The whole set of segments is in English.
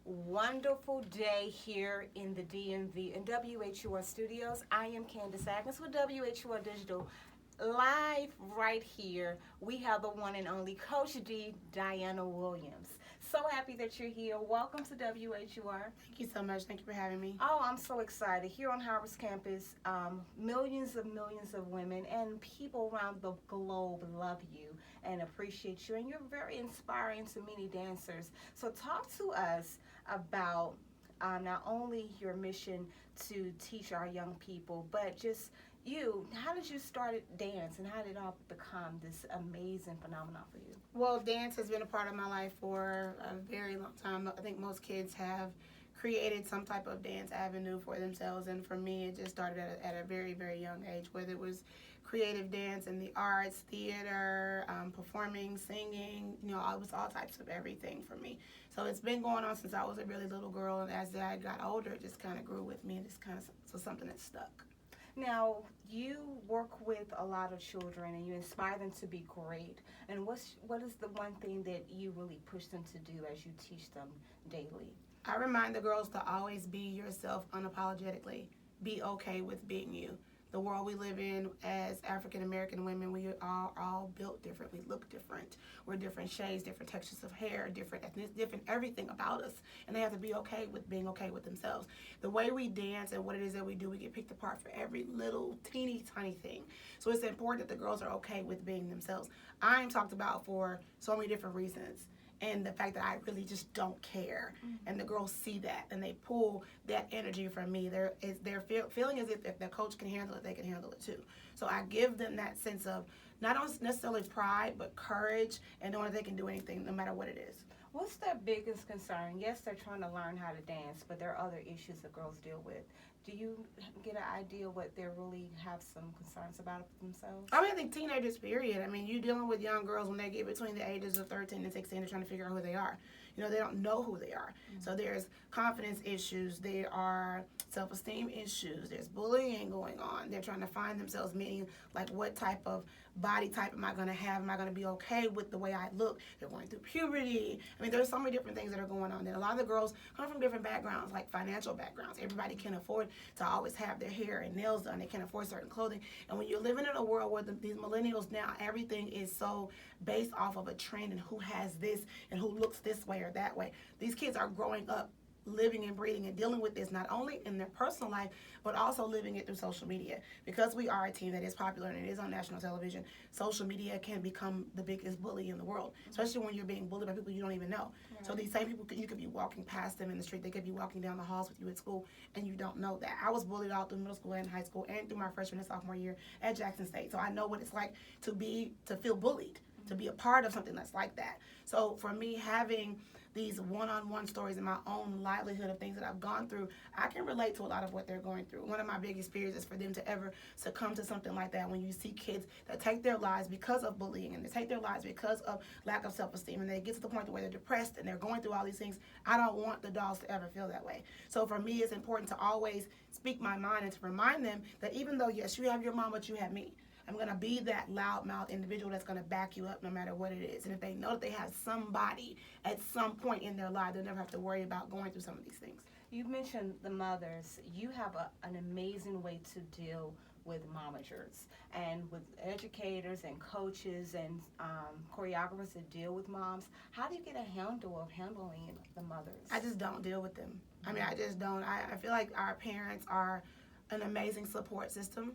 wonderful day here in the DMV and WHUR studios. I am Candace Agnes with WHUR Digital. Live right here, we have the one and only Coach D, Diana Williams. So happy that you're here. Welcome to WHUR. Thank you so much. Thank you for having me. Oh, I'm so excited. Here on Howard's campus, millions of women and people around the globe love you and appreciate you, and you're very inspiring to many dancers. So talk to us about not only your mission to teach our young people, but just you. How did you start dance, and how did it all become this amazing phenomenon for you? Well, dance has been a part of my life for a very long time. I think most kids have created some type of dance avenue for themselves, and for me, it just started at a very, very young age, whether it was creative dance in the arts, theater, performing, singing, it was all types of everything for me. So it's been going on since I was a really little girl, and as I got older, it just kind of grew with me, and it's kind of so something that stuck. Now, you work with a lot of children and you inspire them to be great. And what is the one thing that you really push them to do as you teach them daily? I remind the girls to always be yourself unapologetically. Be okay with being you. The world we live in as African American women, we are all built different. We look different. We're different shades, different textures of hair, different ethnic, different everything about us. And they have to be okay with being okay with themselves. The way we dance and what it is that we do, we get picked apart for every little teeny tiny thing. So it's important that the girls are okay with being themselves. I'm talked about for so many different reasons. And the fact that I really just don't care, and the girls see that, and they pull that energy from me. They're feeling as if their coach can handle it, they can handle it too. So I give them that sense of not necessarily pride, but courage, and knowing that they can do anything, no matter what it is. What's their biggest concern? Yes, they're trying to learn how to dance, but there are other issues that girls deal with. Do you get an idea what they really have some concerns about themselves? I think teenagers, period. You're dealing with young girls when they get between the ages of 13 and 16, they're trying to figure out who they are. They don't know who they are. So there's confidence issues, there are self-esteem issues, there's bullying going on. They're trying to find themselves, meaning like what type of body type am I going to have? Am I going to be okay with the way I look? They're going through puberty. There's so many different things that are going on. And a lot of the girls come from different backgrounds, like financial backgrounds. Everybody can afford to always have their hair and nails done. They can't afford certain clothing. And when you're living in a world where these millennials now, everything is so based off of a trend and who has this and who looks this way or that way. These kids are growing up living and breathing and dealing with this not only in their personal life but also living it through social media. Because we are a team that is popular and it is on national television, social media can become the biggest bully in the world, especially when you're being bullied by people you don't even know. Right. So these same people, you could be walking past them in the street, they could be walking down the halls with you at school and you don't know that. I was bullied all through middle school and high school and through my freshman and sophomore year at Jackson State, so I know what it's like to feel bullied, to be a part of something that's like that. So for me, having these one-on-one stories and my own livelihood of things that I've gone through, I can relate to a lot of what they're going through. One of my biggest fears is for them to ever succumb to something like that. When you see kids that take their lives because of bullying and they take their lives because of lack of self-esteem, and they get to the point where they're depressed and they're going through all these things, I don't want the dolls to ever feel that way. So for me, it's important to always speak my mind and to remind them that even though, yes, you have your mom, but you have me. I'm going to be that loudmouth individual that's going to back you up no matter what it is. And if they know that they have somebody at some point in their life, they'll never have to worry about going through some of these things. You mentioned the mothers. You have an amazing way to deal with momagers and with educators and coaches and choreographers that deal with moms. How do you get a handle of handling the mothers? I just don't deal with them. I just don't. I feel like our parents are an amazing support system.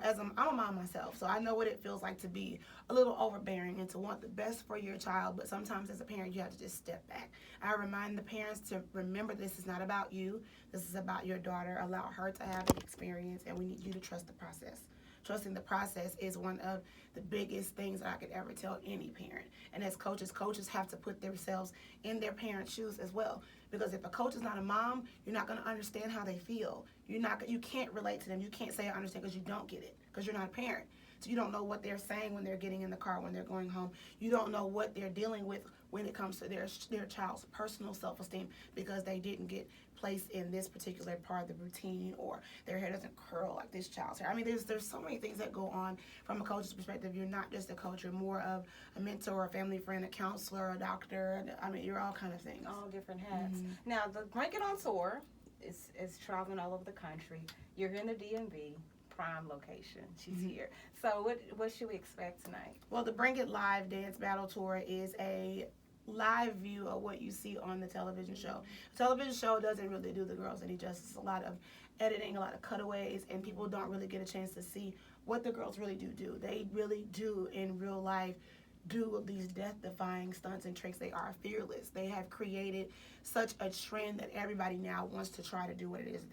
As I'm a mom myself, so I know what it feels like to be a little overbearing and to want the best for your child, but sometimes as a parent you have to just step back. I remind the parents to remember this is not about you, this is about your daughter. Allow her to have an experience, and we need you to trust the process. Trusting the process is one of the biggest things that I could ever tell any parent. And as coaches have to put themselves in their parents' shoes as well. Because if a coach is not a mom, you're not going to understand how they feel. You can't relate to them. You can't say I understand because you don't get it, because you're not a parent. So you don't know what they're saying when they're getting in the car, when they're going home. You don't know what they're dealing with when it comes to their child's personal self-esteem because they didn't get placed in this particular part of the routine, or their hair doesn't curl like this child's hair. I mean, there's so many things that go on from a coach's perspective. You're not just a coach, you're more of a mentor, a family friend, a counselor, a doctor. I mean, you're all kind of things. All different hats. Now, the Bring It On tour is traveling all over the country. You're in the DMV. Prime location. She's here. So what should we expect tonight? Well, the Bring It Live Dance Battle Tour is a live view of what you see on the television show. The television show doesn't really do the girls any justice. A lot of editing, a lot of cutaways, and people don't really get a chance to see what the girls really do. They really do in real life do these death-defying stunts and tricks. They are fearless. They have created such a trend that everybody now wants to try to do what it is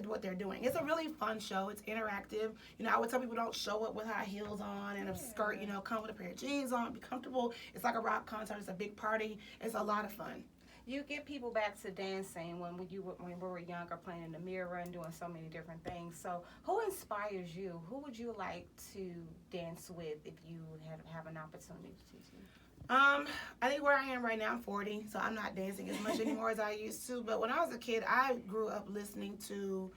what they're doing. It's a really fun show. It's interactive. You know, I would tell people don't show up with high heels on and a skirt. You know, come with a pair of jeans on, be comfortable. It's like a rock concert. It's a big party. It's a lot of fun. You get people back to dancing when we were younger, playing in the mirror and doing so many different things. So who inspires you? Who would you like to dance with if you have an opportunity to teach you? I think where I am right now, I'm 40, so I'm not dancing as much anymore as I used to. But when I was a kid, I grew up listening to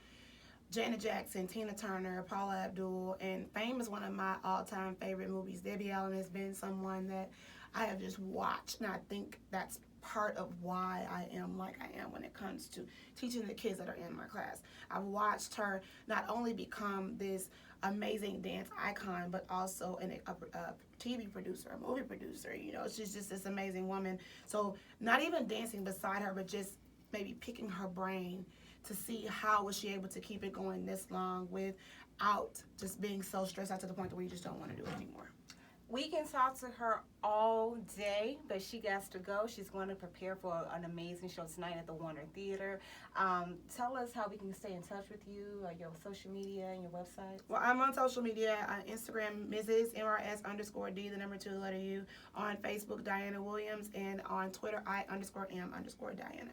Janet Jackson, Tina Turner, Paula Abdul, and Fame is one of my all-time favorite movies. Debbie Allen has been someone that I have just watched, and I think that's part of why I am like I am when it comes to teaching the kids that are in my class. I've watched her not only become this amazing dance icon, but also a TV producer, a movie producer. You know, she's just this amazing woman. So not even dancing beside her, but just maybe picking her brain to see how was she able to keep it going this long without just being so stressed out to the point where you just don't want to do it anymore. We can talk to her all day, but she has to go. She's going to prepare for an amazing show tonight at the WHUR Theater. Tell us how we can stay in touch with you, your social media and your website. Well, I'm on social media, on Instagram, Mrs. MRS_D, the number 2, the letter U. On Facebook, Diana Williams, and on Twitter, I_am_Diana.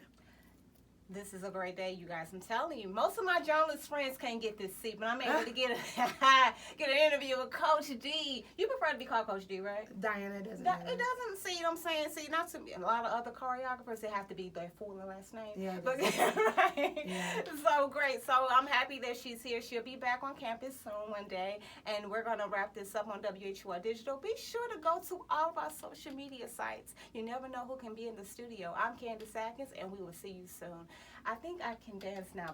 This is a great day, you guys. I'm telling you, most of my journalist friends can't get this seat, but I'm able to get an interview with Coach D. You prefer to be called Coach D, right? Diana doesn't. It doesn't. See what I'm saying? See, not to me. A lot of other choreographers, they have to be their full and last name. Yeah. But, right. Yeah. So great. So I'm happy that she's here. She'll be back on campus soon one day, and we're gonna wrap this up on WHUR Digital. Be sure to go to all of our social media sites. You never know who can be in the studio. I'm Candace Atkins, and we will see you soon. I think I can dance now.